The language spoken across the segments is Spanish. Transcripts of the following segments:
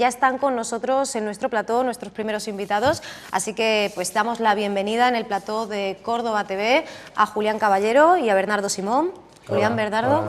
Ya están con nosotros en nuestro plató nuestros primeros invitados, así que pues damos la bienvenida en el plató de Córdoba TV a Julián Caballero y a Bernardo Simón. Julián, Bernardo,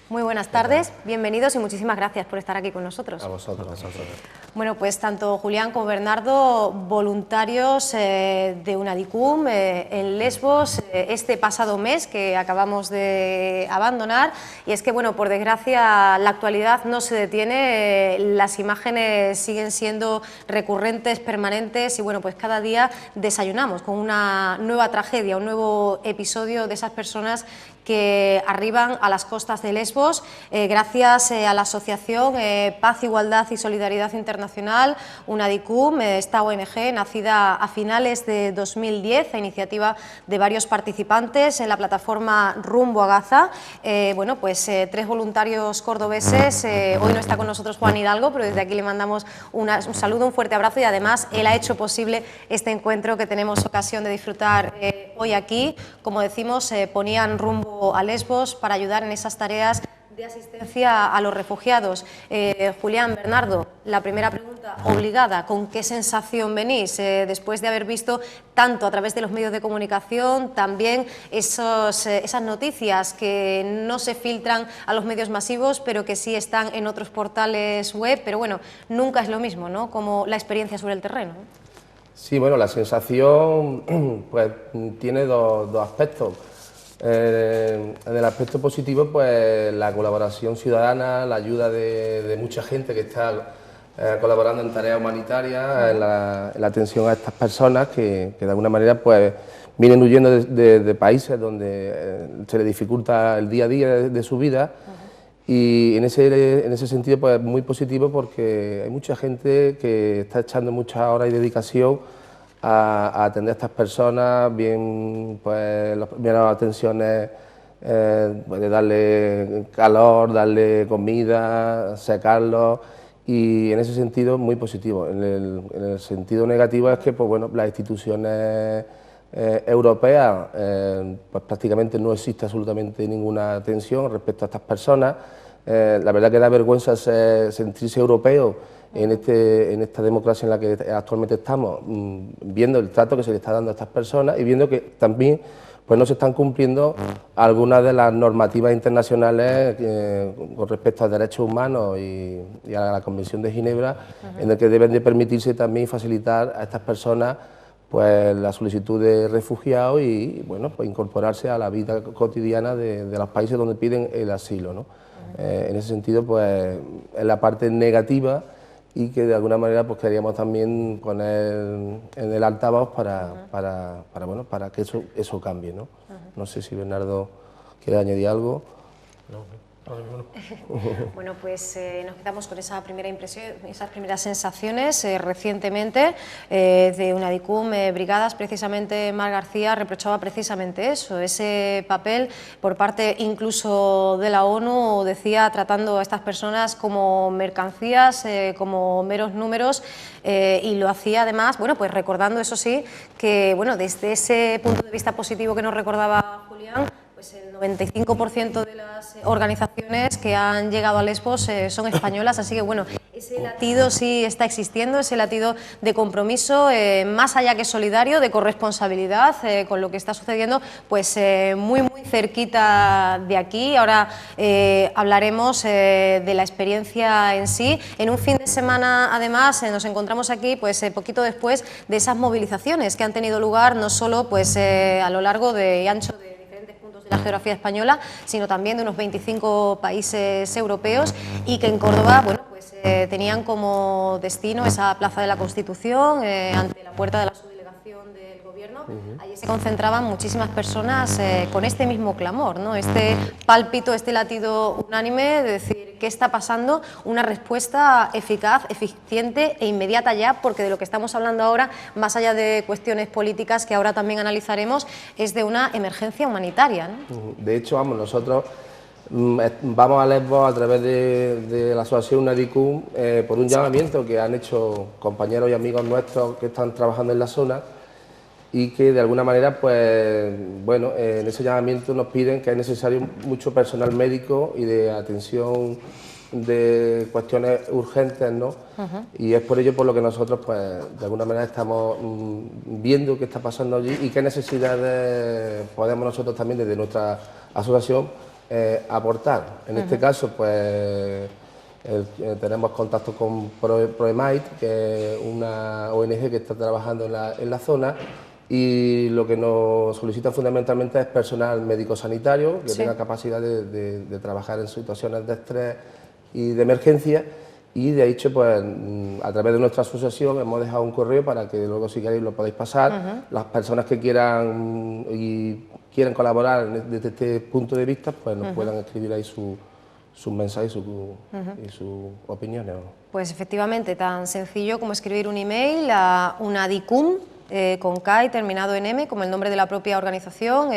muy buenas tardes, bienvenidos y muchísimas gracias por estar aquí con nosotros. A vosotros, a vosotros. Bueno, pues tanto Julián como Bernardo, voluntarios de Unadicum en Lesbos este pasado mes que acabamos de abandonar. Y es que, bueno, por desgracia la actualidad no se detiene, las imágenes siguen siendo recurrentes, permanentes y, bueno, pues cada día desayunamos con una nueva tragedia, un nuevo episodio de esas personas que arriban a las costas de Lesbos gracias a la asociación Paz, Igualdad y Solidaridad Internacional, Unadicum, esta ONG nacida a finales de 2010 a iniciativa de varios participantes en la plataforma Rumbo a Gaza. Bueno, pues 3 voluntarios cordobeses, hoy no está con nosotros Juan Hidalgo, pero desde aquí le mandamos un saludo, un fuerte abrazo y además él ha hecho posible este encuentro que tenemos ocasión de disfrutar hoy aquí. Como decimos, ponían rumbo a Lesbos para ayudar en esas tareas de asistencia a los refugiados. Julián, Bernardo, la primera pregunta obligada, ¿con qué sensación venís después de haber visto tanto a través de los medios de comunicación, también esas noticias que no se filtran a los medios masivos, pero que sí están en otros portales web, pero bueno, nunca es lo mismo, ¿no?, como la experiencia sobre el terreno? Sí, bueno, la sensación pues tiene dos aspectos. En el aspecto positivo, pues la colaboración ciudadana, la ayuda de mucha gente que está colaborando en tareas humanitarias, en la atención a estas personas que de alguna manera pues vienen huyendo de países donde se les dificulta el día a día de su vida. Y en ese sentido pues muy positivo porque hay mucha gente que está echando muchas horas y dedicación a atender a estas personas, bien pues las primeras atenciones pues, de darle calor, darle comida, secarlos, y en ese sentido muy positivo. En el sentido negativo es que pues bueno, las instituciones europeas pues prácticamente no existe absolutamente ninguna atención respecto a estas personas. La verdad que da vergüenza sentirse europeo en esta democracia en la que actualmente estamos, viendo el trato que se le está dando a estas personas y viendo que también pues no se están cumpliendo algunas de las normativas internacionales con respecto a derechos humanos y a la Convención de Ginebra, en el que deben de permitirse también facilitar a estas personas pues la solicitud de refugiados y bueno, pues incorporarse a la vida cotidiana de los países donde piden el asilo, ¿no? En ese sentido, pues es la parte negativa y que de alguna manera pues queríamos también poner en el altavoz para que eso cambie, ¿no? No sé si Bernardo quiere añadir algo. No. Bueno, pues nos quedamos con esa primera impresión, esas primeras sensaciones. Recientemente de Unadicum Brigadas, precisamente Mar García reprochaba precisamente eso, ese papel por parte incluso de la ONU, decía, tratando a estas personas como mercancías, como meros números, y lo hacía además, bueno, pues recordando, eso sí, que bueno, desde ese punto de vista positivo que nos recordaba Julián, pues el 95% de las organizaciones que han llegado a Lesbos son españolas, así que bueno, ese latido sí está existiendo, ese latido de compromiso, más allá que solidario, de corresponsabilidad con lo que está sucediendo, pues muy cerquita de aquí. Ahora hablaremos de la experiencia en sí. En un fin de semana, además, nos encontramos aquí pues poquito después de esas movilizaciones que han tenido lugar, no solo pues a lo largo y ancho de la geografía española, sino también de unos 25 países europeos, y que en Córdoba, bueno, pues tenían como destino esa Plaza de la Constitución, ante la puerta de la subdelegación del Gobierno. Allí se concentraban muchísimas personas con este mismo clamor, ¿no?, este pálpito, este latido unánime de decir qué está pasando, una respuesta eficaz, eficiente e inmediata ya, porque de lo que estamos hablando ahora, más allá de cuestiones políticas que ahora también analizaremos, es de una emergencia humanitaria, ¿no? De hecho, vamos, nosotros vamos a Lesbos a través de la asociación Unadicum por un llamamiento que han hecho compañeros y amigos nuestros que están trabajando en la zona y que de alguna manera, pues bueno, en ese llamamiento nos piden que es necesario mucho personal médico y de atención de cuestiones urgentes, ¿no? Y es por ello por lo que nosotros, pues, de alguna manera estamos viendo qué está pasando allí y qué necesidades podemos nosotros también desde nuestra asociación aportar. En este caso, pues, tenemos contacto con ProEmite, que es una ONG que está trabajando en la zona, y lo que nos solicitan fundamentalmente es personal médico-sanitario que tenga capacidad de trabajar en situaciones de estrés y de emergencia, y de hecho, pues, a través de nuestra asociación hemos dejado un correo para que luego, si queréis, lo podéis pasar. Las personas que quieran colaborar desde este punto de vista, pues nos puedan escribir ahí sus mensajes y sus opiniones. Pues efectivamente, tan sencillo como escribir un email a unadicum, con K y terminado en M, como el nombre de la propia organización,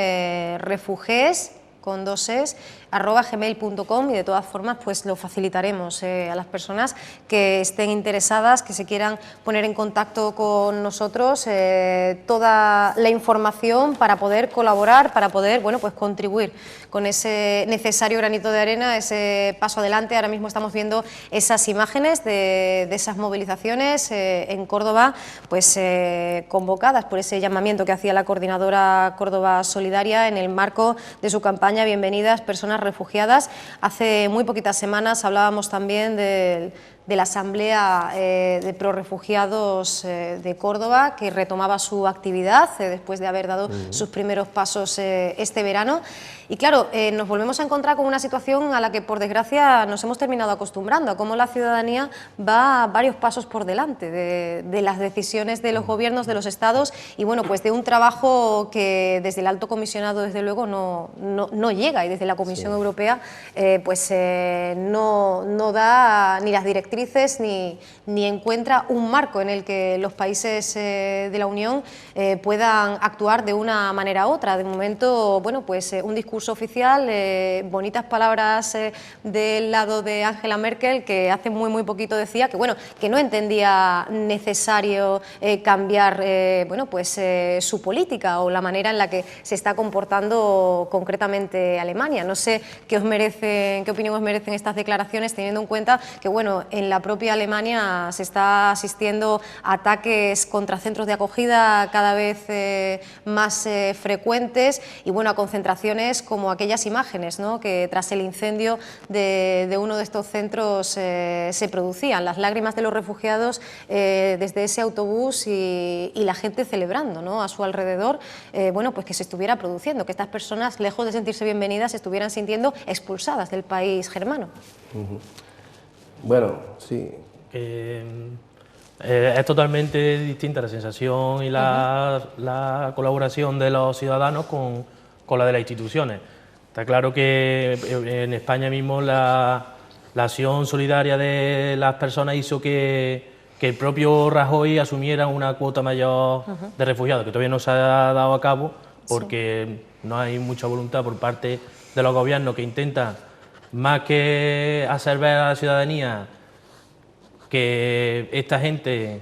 refuges, con 2 es, @gmail.com, y de todas formas pues lo facilitaremos a las personas que estén interesadas, que se quieran poner en contacto con nosotros, toda la información para poder colaborar, para poder, bueno, pues contribuir con ese necesario granito de arena, ese paso adelante. Ahora mismo estamos viendo esas imágenes de esas movilizaciones en Córdoba, pues convocadas por ese llamamiento que hacía la Coordinadora Córdoba Solidaria en el marco de su campaña Bienvenidas Personas Refugiadas. Hace muy poquitas semanas hablábamos también de la Asamblea de Prorrefugiados de Córdoba, que retomaba su actividad después de haber dado sus primeros pasos este verano. Y claro, nos volvemos a encontrar con una situación a la que, por desgracia, nos hemos terminado acostumbrando, a cómo la ciudadanía va varios pasos por delante de las decisiones de los gobiernos, de los estados, y bueno, pues de un trabajo que desde el Alto Comisionado, desde luego, no llega, y desde la Comisión Europea pues no da ni las directrices ni encuentra un marco en el que los países de la Unión puedan actuar de una manera u otra. De momento, bueno, pues un discurso oficial, bonitas palabras del lado de Angela Merkel, que hace muy poquito decía que, bueno, que no entendía necesario cambiar bueno, pues su política o la manera en la que se está comportando concretamente Alemania. No sé qué opinión os merecen estas declaraciones, teniendo en cuenta que, bueno, en la propia Alemania se está asistiendo a ataques contra centros de acogida cada vez más frecuentes, y bueno, a concentraciones como aquellas imágenes, ¿no?, que tras el incendio de uno de estos centros se producían, las lágrimas de los refugiados desde ese autobús, y la gente celebrando, ¿no?, a su alrededor, bueno, pues que se estuviera produciendo, que estas personas, lejos de sentirse bienvenidas, se estuvieran sintiendo expulsadas del país germano. Bueno, sí. Es totalmente distinta la sensación y la colaboración de los ciudadanos con la de las instituciones. Está claro que en España mismo la acción solidaria de las personas hizo que el propio Rajoy asumiera una cuota mayor de refugiados, que todavía no se ha dado a cabo porque no hay mucha voluntad por parte de los gobiernos, que intentan, más que hacer ver a la ciudadanía que esta gente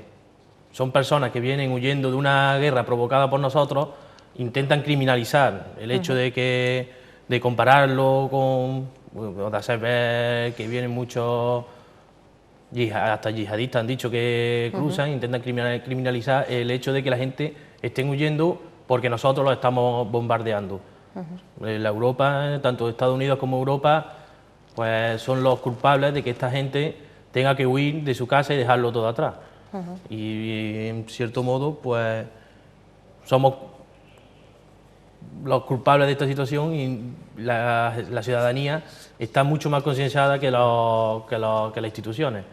son personas que vienen huyendo de una guerra provocada por nosotros, intentan criminalizar el hecho de compararlo con, de hacer ver que vienen muchos hasta yihadistas han dicho que cruzan, intentan criminalizar el hecho de que la gente esté huyendo porque nosotros los estamos bombardeando. La Europa, tanto Estados Unidos como Europa, pues son los culpables de que esta gente tenga que huir de su casa y dejarlo todo atrás. Y en cierto modo, pues somos los culpables de esta situación, y la ciudadanía está mucho más concienciada que las instituciones.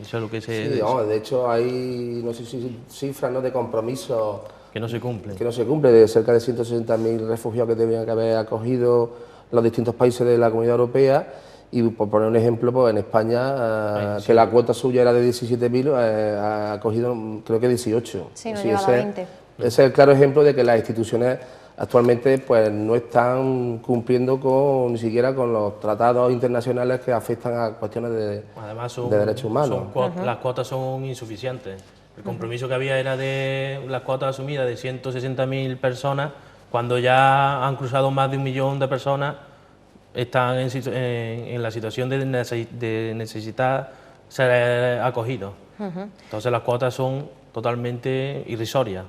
Eso es lo que se... Sí, de hecho hay, no sé si cifras, ¿no?, de compromisos que no se cumplen. Que no se cumple, de cerca de 160.000 refugiados que deberían haber acogido los distintos países de la Comunidad Europea. Y por poner un ejemplo, pues en España, que la cuota suya era de 17.000, ha acogido creo que 18. Sí, no llega a 20. Ese es el claro ejemplo de que las instituciones actualmente pues no están cumpliendo ni siquiera con los tratados internacionales que afectan a cuestiones de derechos humanos. Las cuotas son insuficientes. El compromiso que había era de las cuotas asumidas de 160.000 personas, cuando ya han cruzado más de 1 millón de personas. están en la situación de necesitar ser acogidos. Entonces las cuotas son totalmente irrisorias.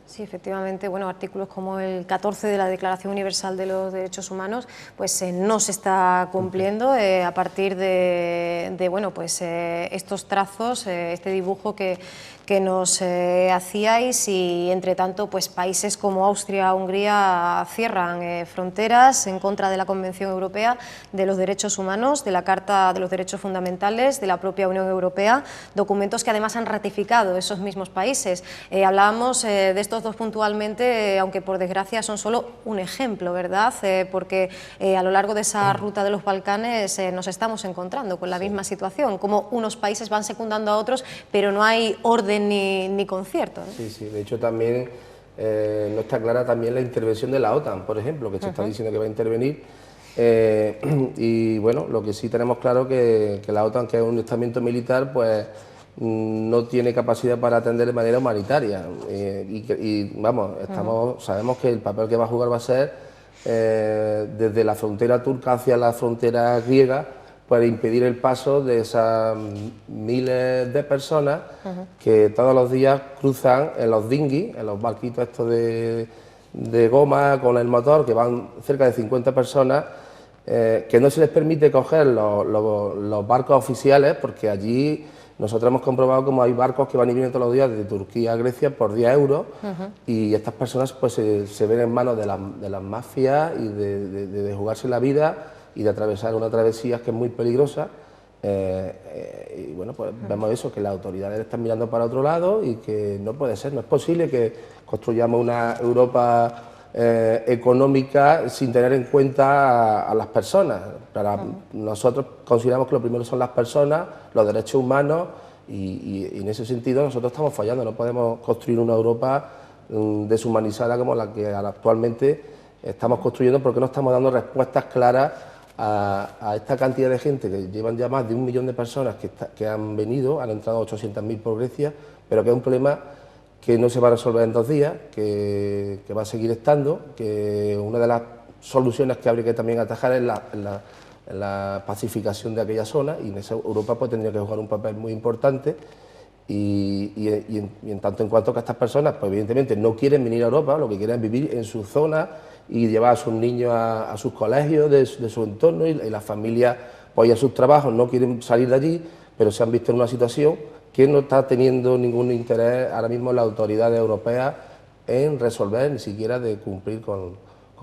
Sí, efectivamente, bueno, artículos como el 14 de la Declaración Universal de los Derechos Humanos, pues no se está cumpliendo a partir de bueno, pues estos trazos, este dibujo que nos hacíais, y entre tanto pues países como Austria, Hungría cierran fronteras en contra de la Convención Europea de los Derechos Humanos, de la Carta de los Derechos Fundamentales, de la propia Unión Europea, documentos que además han ratificado esos mismos países. Hablábamos de estos dos puntualmente, aunque por desgracia son solo un ejemplo, ¿verdad? Porque a lo largo de esa ruta de los Balcanes nos estamos encontrando con la misma situación, como unos países van secundando a otros, pero no hay orden ni concierto, ¿no? Sí, sí, de hecho también no está clara también la intervención de la OTAN, por ejemplo, que se está diciendo que va a intervenir, y bueno, lo que sí tenemos claro que la OTAN, que es un estamento militar, pues no tiene capacidad para atender de manera humanitaria, y vamos, sabemos que el papel que va a jugar va a ser desde la frontera turca hacia la frontera griega, para impedir el paso de esas miles de personas que todos los días cruzan en los dinghies, en los barquitos estos de goma con el motor, que van cerca de 50 personas, que no se les permite coger los barcos oficiales, porque allí nosotros hemos comprobado como hay barcos que van y vienen todos los días desde Turquía a Grecia por 10 euros, y estas personas pues se ven en manos de las mafias y de jugarse la vida y de atravesar una travesía que es muy peligrosa, y bueno, pues vemos eso, que las autoridades están mirando para otro lado y que no puede ser, no es posible que construyamos una Europa económica sin tener en cuenta a las personas. Nosotros consideramos que lo primero son las personas, los derechos humanos, y en ese sentido nosotros estamos fallando. No podemos construir una Europa deshumanizada como la que actualmente estamos construyendo, porque no estamos dando respuestas claras a esta cantidad de gente, que llevan ya más de 1 millón de personas que han venido, han entrado 800.000 por Grecia, pero que es un problema que no se va a resolver en 2 días, que va a seguir estando, que una de las soluciones que habría que también atajar es la pacificación de aquella zona, y en esa Europa pues tendría que jugar un papel muy importante, y en tanto en cuanto que estas personas pues evidentemente no quieren venir a Europa, lo que quieren es vivir en su zona y llevar a sus niños a sus colegios de su entorno, y las familias pues a sus trabajos, no quieren salir de allí, pero se han visto en una situación que no está teniendo ningún interés ahora mismo las autoridades europeas en resolver, ni siquiera de cumplir con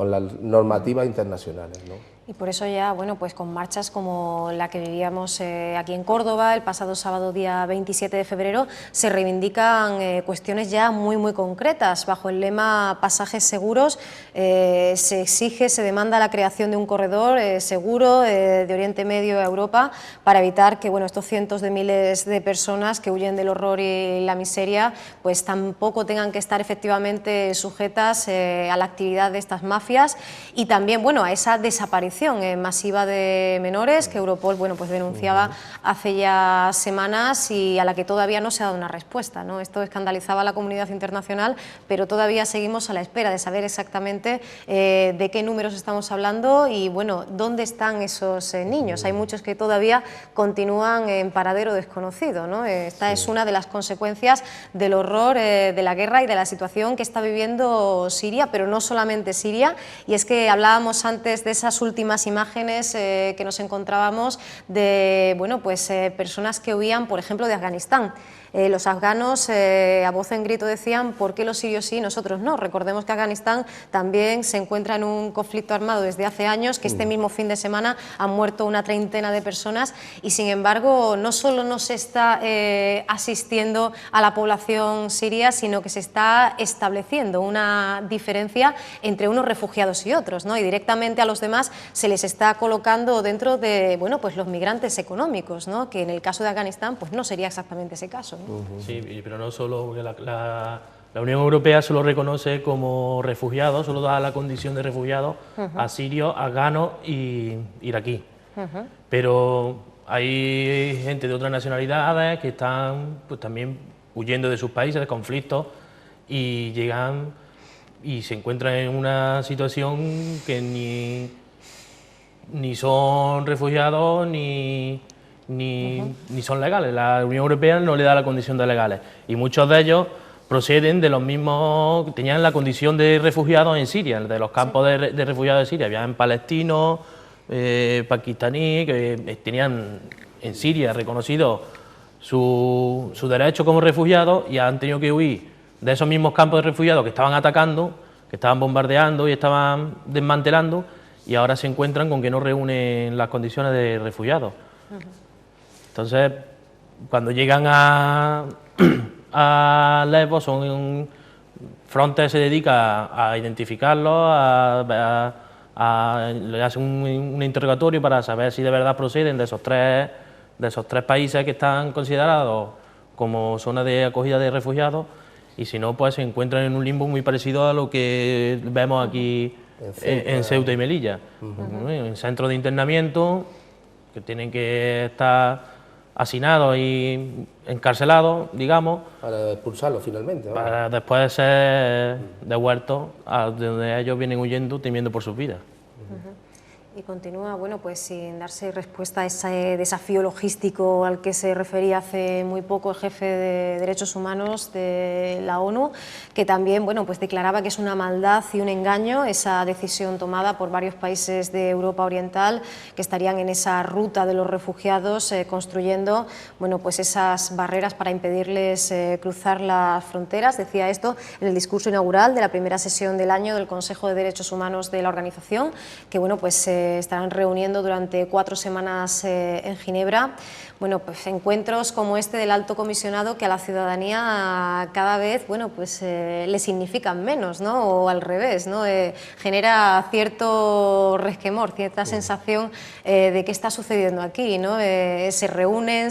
las normativas internacionales, ¿no? Y por eso ya, bueno, pues con marchas como la que vivíamos aquí en Córdoba el pasado sábado día 27 de febrero, se reivindican cuestiones ya muy concretas. Bajo el lema Pasajes Seguros se exige, se demanda la creación de un corredor seguro de Oriente Medio a Europa, para evitar que, bueno, estos cientos de miles de personas que huyen del horror y la miseria pues tampoco tengan que estar efectivamente sujetas a la actividad de estas mafias, y también, bueno, a esa desaparición masiva de menores que Europol, bueno, pues denunciaba hace ya semanas, y a la que todavía no se ha dado una respuesta, ¿no? Esto escandalizaba a la comunidad internacional, pero todavía seguimos a la espera de saber exactamente de qué números estamos hablando y, bueno, dónde están esos niños. Hay muchos que todavía continúan en paradero desconocido, ¿no? Esta es una de las consecuencias del horror de la guerra y de la situación que está viviendo Siria, pero no solamente Siria, y es que hablábamos antes de esas últimas imágenes que nos encontrábamos de, bueno, pues personas que huían, por ejemplo, de Afganistán. Los afganos a voz en grito decían: ¿por qué los sirios sí, nosotros no? Recordemos que Afganistán también se encuentra en un conflicto armado desde hace años, que este mismo fin de semana han muerto una treintena de personas, y sin embargo no solo no se está asistiendo a la población siria, sino que se está estableciendo una diferencia entre unos refugiados y otros, ¿no? Y directamente a los demás se les está colocando dentro de, bueno, pues los migrantes económicos, ¿no? Que en el caso de Afganistán pues no sería exactamente ese caso, ¿no? Sí, pero no solo, porque la Unión Europea solo reconoce como refugiados, solo da la condición de refugiados a sirios, afganos y iraquí. Pero hay gente de otras nacionalidades que están pues también huyendo de sus países, de conflictos, y llegan y se encuentran en una situación que ni son refugiados ni son legales. La Unión Europea no le da la condición de legales y muchos de ellos proceden de los mismos que tenían la condición de refugiados en Siria, de los campos de refugiados de Siria. Habían palestinos, pakistaníes que tenían en Siria reconocido su derecho como refugiados y han tenido que huir de esos mismos campos de refugiados que estaban atacando, que estaban bombardeando y estaban desmantelando, y ahora se encuentran con que no reúnen las condiciones de refugiados. Entonces, cuando llegan a Lesbos, Frontex se dedica a identificarlos, le hace un interrogatorio para saber si de verdad proceden de esos tres países que están considerados como zona de acogida de refugiados, y si no, pues se encuentran en un limbo muy parecido a lo que vemos aquí en Ceuta y Melilla, en centros de internamiento que tienen que estar hacinados y encarcelados, digamos, para expulsarlos finalmente, ¿no? Para después ser devueltos a donde ellos vienen huyendo, temiendo por sus vidas. Y continúa, bueno, pues sin darse respuesta a ese desafío logístico al que se refería hace muy poco el jefe de Derechos Humanos de la ONU, que también, bueno, pues declaraba que es una maldad y un engaño esa decisión tomada por varios países de Europa Oriental que estarían en esa ruta de los refugiados construyendo, bueno, pues esas barreras para impedirles cruzar las fronteras. Decía esto en el discurso inaugural de la primera sesión del año del Consejo de Derechos Humanos de la organización, que, bueno, pues estarán reuniendo durante 4 semanas en Ginebra. Bueno, pues encuentros como este del Alto Comisionado que a la ciudadanía cada vez, bueno, pues le significan menos, ¿no? O al revés, ¿no? Genera cierto resquemor, cierta sensación de qué está sucediendo aquí, ¿no? Se reúnen,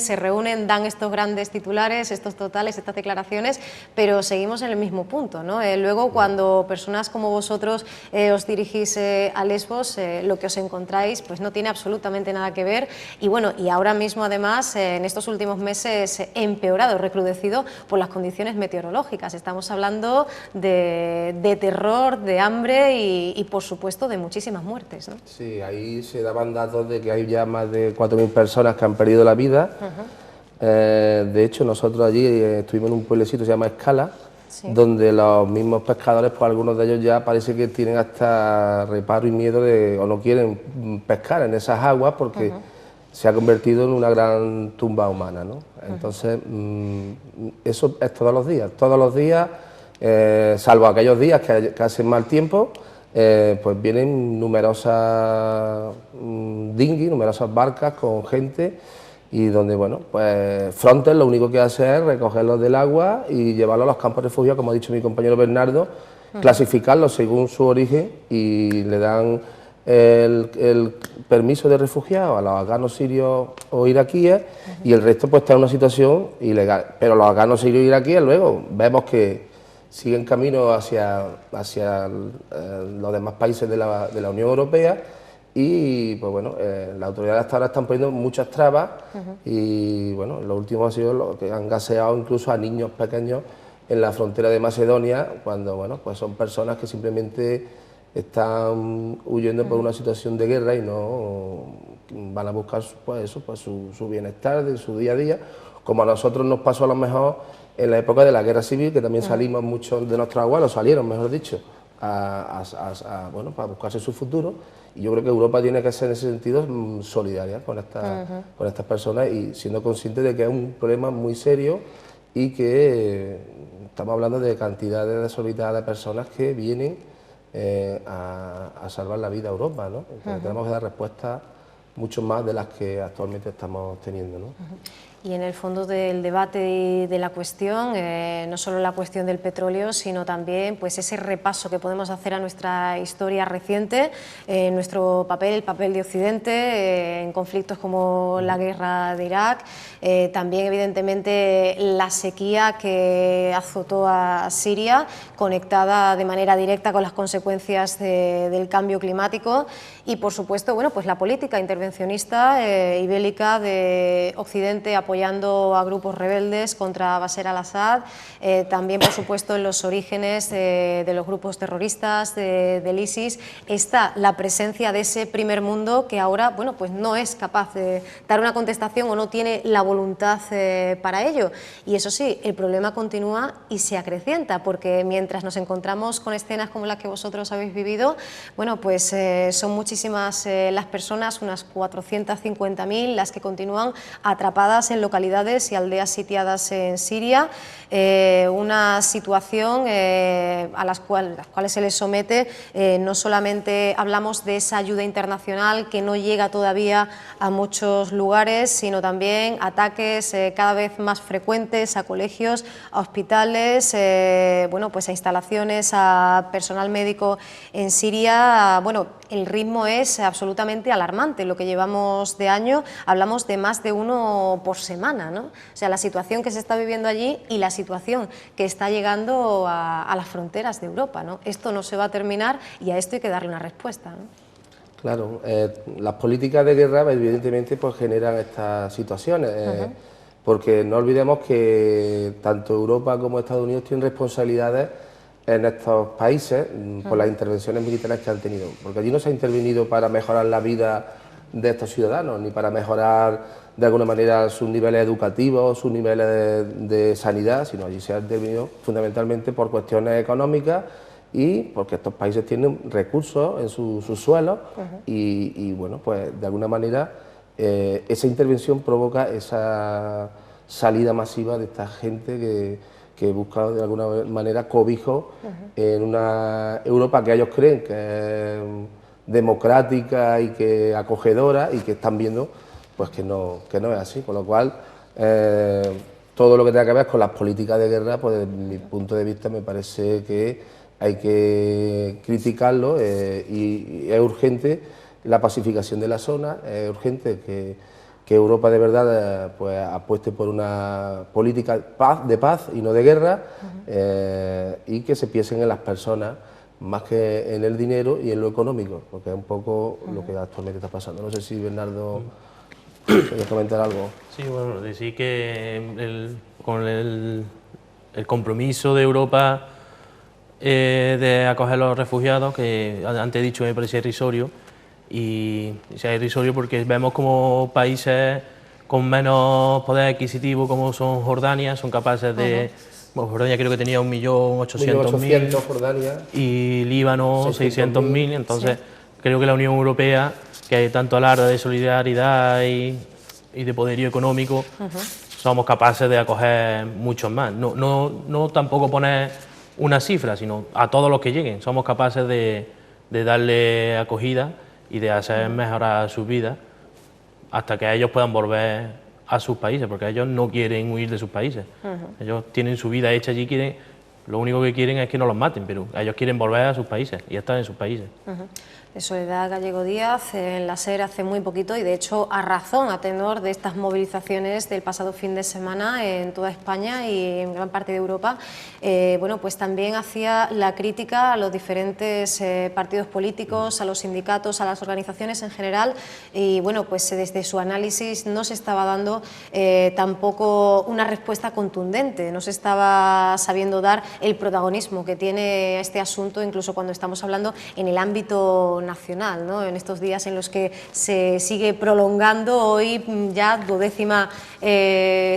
dan estos grandes titulares, estos totales, estas declaraciones, pero seguimos en el mismo punto, ¿no? Luego, cuando personas como vosotros os dirigís a Lesbos, lo que os encontráis pues no tiene absolutamente nada que ver, y bueno, y ahora mismo además en estos últimos meses empeorado, recrudecido por las condiciones meteorológicas. Estamos hablando de terror, de hambre y por supuesto de muchísimas muertes, ¿no? Sí, ahí se daban datos de que hay ya más de 4.000 personas que han perdido la vida. De hecho, nosotros allí estuvimos en un pueblecito que se llama Escala, sí, donde los mismos pescadores, pues algunos de ellos ya parece que tienen hasta reparo y miedo o no quieren pescar en esas aguas porque se ha convertido en una gran tumba humana, ¿no? Entonces, eso es todos los días, salvo aquellos días que hacen mal tiempo, pues vienen numerosas dinghies, numerosas barcas con gente, y donde, bueno, pues Frontex lo único que hace es recogerlos del agua y llevarlos a los campos de refugio, como ha dicho mi compañero Bernardo, clasificarlos según su origen, y le dan el permiso de refugiado a los afganos, sirios o iraquíes, y el resto pues está en una situación ilegal. Pero los afganos, sirios e iraquíes luego vemos que siguen camino hacia los demás países de la Unión Europea, y pues bueno, las autoridades hasta ahora están poniendo muchas trabas, y bueno, lo último ha sido lo que han gaseado incluso a niños pequeños en la frontera de Macedonia, cuando bueno, pues son personas que simplemente están huyendo por una situación de guerra y no van a buscar pues eso, pues su bienestar de su día a día, como a nosotros nos pasó a lo mejor en la época de la guerra civil, que también salimos muchos de nuestros abuelos, salieron mejor dicho, bueno, para buscarse su futuro, y yo creo que Europa tiene que ser en ese sentido solidaria con estas personas, y siendo consciente de que es un problema muy serio y que estamos hablando de cantidades desorbitadas de personas que vienen a salvar la vida a Europa, ¿no? Entonces tenemos que dar respuestas mucho más de las que actualmente estamos teniendo, ¿no? Y en el fondo del debate de la cuestión, no solo la cuestión del petróleo, sino también pues ese repaso que podemos hacer a nuestra historia reciente, nuestro papel, el papel de Occidente en conflictos como la guerra de Irak, también evidentemente la sequía que azotó a Siria, conectada de manera directa con las consecuencias del cambio climático, y por supuesto, bueno, pues la política intervencionista y bélica de Occidente apoyada apoyando a grupos rebeldes contra Bashar al-Assad, también por supuesto en los orígenes de los grupos terroristas del ISIS está la presencia de ese primer mundo que ahora, bueno, pues no es capaz de dar una contestación o no tiene la voluntad para ello. Y eso sí, el problema continúa y se acrecienta, porque mientras nos encontramos con escenas como las que vosotros habéis vivido, bueno, pues son muchísimas las personas, unas 450.000, las que continúan atrapadas en localidades y aldeas sitiadas en Siria, una situación a las cuales se les somete. No solamente hablamos de esa ayuda internacional que no llega todavía a muchos lugares, sino también ataques cada vez más frecuentes a colegios, a hospitales, bueno, pues a instalaciones, a personal médico en Siria. Bueno, el ritmo es absolutamente alarmante. Lo que llevamos de año, hablamos de más de uno por semana, ¿no? O sea, la situación que se está viviendo allí y la situación que está llegando a las fronteras de Europa, ¿no? Esto no se va a terminar y a esto hay que darle una respuesta, ¿no? Claro, las políticas de guerra evidentemente pues generan estas situaciones, porque no olvidemos que tanto Europa como Estados Unidos tienen responsabilidades en estos países por las intervenciones militares que han tenido, porque allí no se ha intervenido para mejorar la vida de estos ciudadanos, ni para mejorar de alguna manera sus niveles educativos, sus niveles de sanidad, sino allí se ha intervenido fundamentalmente por cuestiones económicas y porque estos países tienen recursos en sus suelos y bueno, pues de alguna manera esa intervención provoca esa salida masiva de esta gente que busca de alguna manera cobijo en una Europa que ellos creen que es democrática y que acogedora y que están viendo pues que no es así, con lo cual todo lo que tenga que ver con las políticas de guerra, pues desde mi punto de vista me parece que hay que criticarlo y es urgente la pacificación de la zona, es urgente que Europa de verdad pues apueste por una política de paz y no de guerra y que se piensen en las personas más que en el dinero y en lo económico, porque es un poco lo que actualmente está pasando. No sé si Bernardo quería comentar algo. Sí, bueno, decir que con el compromiso de Europa de acoger a los refugiados, que antes he dicho me parecía irrisorio, y sea irrisorio porque vemos como países con menos poder adquisitivo como son Jordania, son capaces de... Bueno, Jordania creo que tenía 1.800.000 Jordania y Líbano 600.000, entonces creo que la Unión Europea, que hay tanto alarde de solidaridad y de poderío económico, somos capaces de acoger muchos más. No tampoco poner una cifra, sino a todos los que lleguen, somos capaces de darle acogida y de hacer mejorar sus vidas hasta que ellos puedan volver a sus países, porque ellos no quieren huir de sus países. Ellos tienen su vida hecha allí, lo único que quieren es que no los maten, pero ellos quieren volver a sus países y estar en sus países. De Soledad Gallego Díaz, en la SER hace muy poquito, y de hecho a razón, a tenor de estas movilizaciones del pasado fin de semana en toda España y en gran parte de Europa, bueno, pues también hacía la crítica a los diferentes partidos políticos, a los sindicatos, a las organizaciones en general, y bueno, pues desde su análisis no se estaba dando tampoco una respuesta contundente, no se estaba sabiendo dar el protagonismo que tiene este asunto, incluso cuando estamos hablando en el ámbito nacional, ¿no? En estos días en los que se sigue prolongando hoy ya 12ª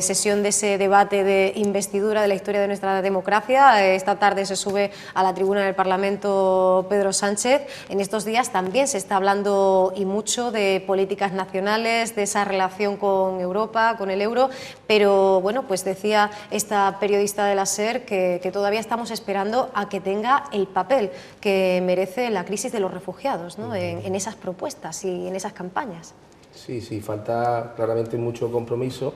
sesión de ese debate de investidura de la historia de nuestra democracia. Esta tarde se sube a la tribuna del Parlamento Pedro Sánchez. En estos días también se está hablando y mucho de políticas nacionales, de esa relación con Europa, con el euro, pero bueno, pues decía esta periodista de la SER que todavía estamos esperando a que tenga el papel que merece la crisis de los refugiados, ¿no? En esas propuestas y en esas campañas. Sí, falta claramente mucho compromiso.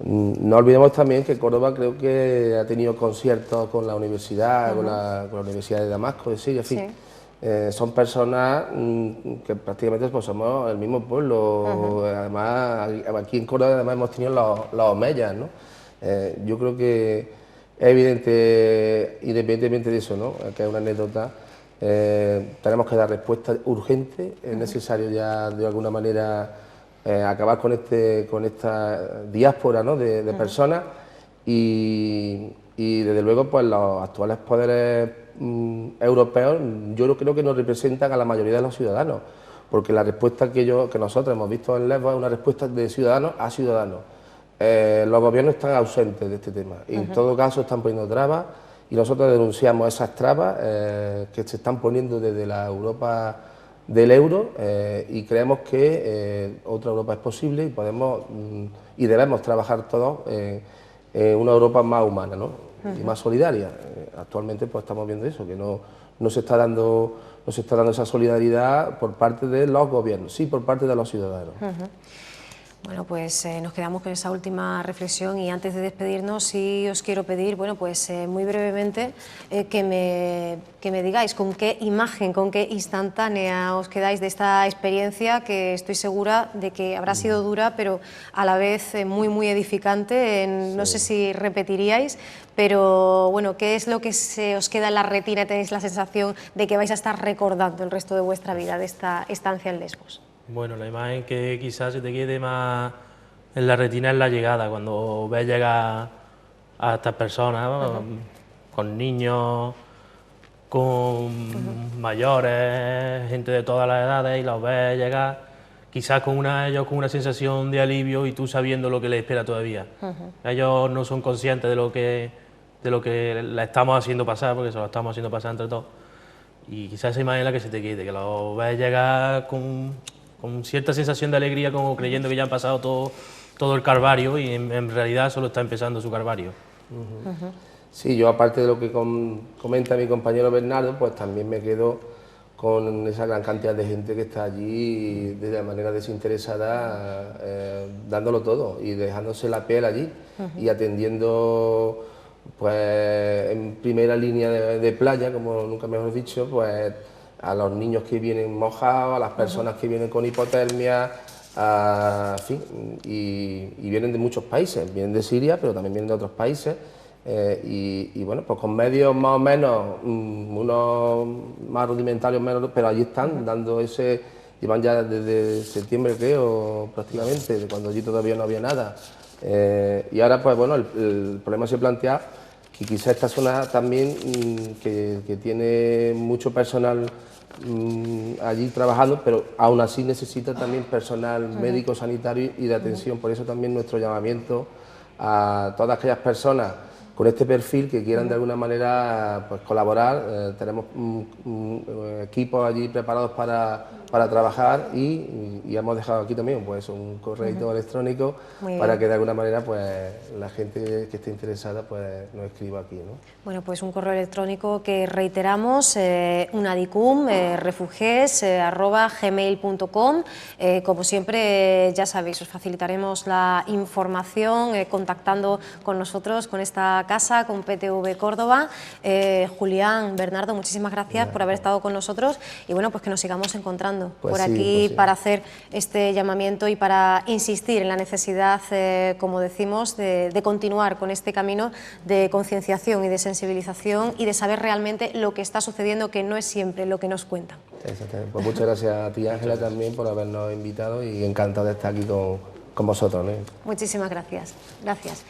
No olvidemos también que Córdoba creo que ha tenido conciertos con la universidad, con la Universidad de Damasco, de Siria, en fin. Son personas que prácticamente pues, somos el mismo pueblo. Además, aquí en Córdoba además hemos tenido los omeyas, ¿no? Yo creo que es evidente, independientemente de eso, ¿no? Que es una anécdota. Tenemos que dar respuesta urgente, es necesario ya de alguna manera acabar con esta diáspora, ¿no?, de personas y desde luego pues los actuales poderes europeos yo creo que nos representan a la mayoría de los ciudadanos, porque la respuesta que nosotros hemos visto en Lesbos es una respuesta de ciudadanos a ciudadanos. Los gobiernos están ausentes de este tema y en todo caso están poniendo trabas y nosotros denunciamos esas trabas que se están poniendo desde la Europa del euro y creemos que otra Europa es posible y podemos y debemos trabajar todos en una Europa más humana, ¿no?, y más solidaria. Actualmente pues estamos viendo eso, que no se está dando esa solidaridad por parte de los gobiernos, sí por parte de los ciudadanos. Bueno, pues nos quedamos con esa última reflexión y antes de despedirnos sí os quiero pedir, bueno, pues muy brevemente que me digáis con qué imagen, con qué instantánea os quedáis de esta experiencia que estoy segura de que habrá sido dura, pero a la vez muy, muy edificante. No sé si repetiríais, pero bueno, ¿qué es lo que se os queda en la retina y tenéis la sensación de que vais a estar recordando el resto de vuestra vida de esta estancia en Lesbos? Bueno, la imagen que quizás se te quede más en la retina es la llegada, cuando ves llegar a estas personas, con niños, con mayores, gente de todas las edades, y los ves llegar, quizás ellos con una sensación de alivio y tú sabiendo lo que les espera todavía. Ellos no son conscientes de lo que le estamos haciendo pasar, porque se lo estamos haciendo pasar entre todos. Y quizás esa imagen es la que se te quede, que los ves llegar con cierta sensación de alegría, como creyendo que ya han pasado todo el calvario y en realidad solo está empezando su calvario. Sí, yo aparte de lo que comenta mi compañero Bernardo, pues también me quedo con esa gran cantidad de gente que está allí de manera desinteresada, dándolo todo y dejándose la piel allí y atendiendo pues en primera línea de playa, como nunca mejor dicho, pues a los niños que vienen mojados, a las personas que vienen con hipotermia, en fin, y vienen de muchos países, vienen de Siria, pero también vienen de otros países, y bueno, pues con medios más o menos, unos más rudimentarios, menos, pero allí están dando llevan ya desde septiembre creo, prácticamente, de cuando allí todavía no había nada, y ahora pues bueno, el problema se plantea que quizá esta zona también que tiene mucho personal allí trabajando, pero aún así necesita también personal médico, sanitario y de atención. Por eso también nuestro llamamiento a todas aquellas personas con este perfil que quieran de alguna manera pues colaborar. Tenemos equipos allí preparados para trabajar y hemos dejado aquí también pues un correo electrónico para que de alguna manera pues la gente que esté interesada pues nos escriba aquí, ¿no? Bueno, pues un correo electrónico que reiteramos, unadicum, refuges@gmail.com. Como siempre, ya sabéis, os facilitaremos la información contactando con nosotros, con esta casa, con PTV Córdoba. Julián, Bernardo, muchísimas gracias por haber estado con nosotros y bueno, pues que nos sigamos encontrando pues por sí, aquí pues sí, para hacer este llamamiento y para insistir en la necesidad, como decimos, de continuar con este camino de concienciación y de sensibilización y de saber realmente lo que está sucediendo, que no es siempre lo que nos cuentan. Exactamente. Pues muchas gracias a ti, Ángela, también por habernos invitado y encantado de estar aquí con vosotros, ¿no? Muchísimas gracias. Gracias.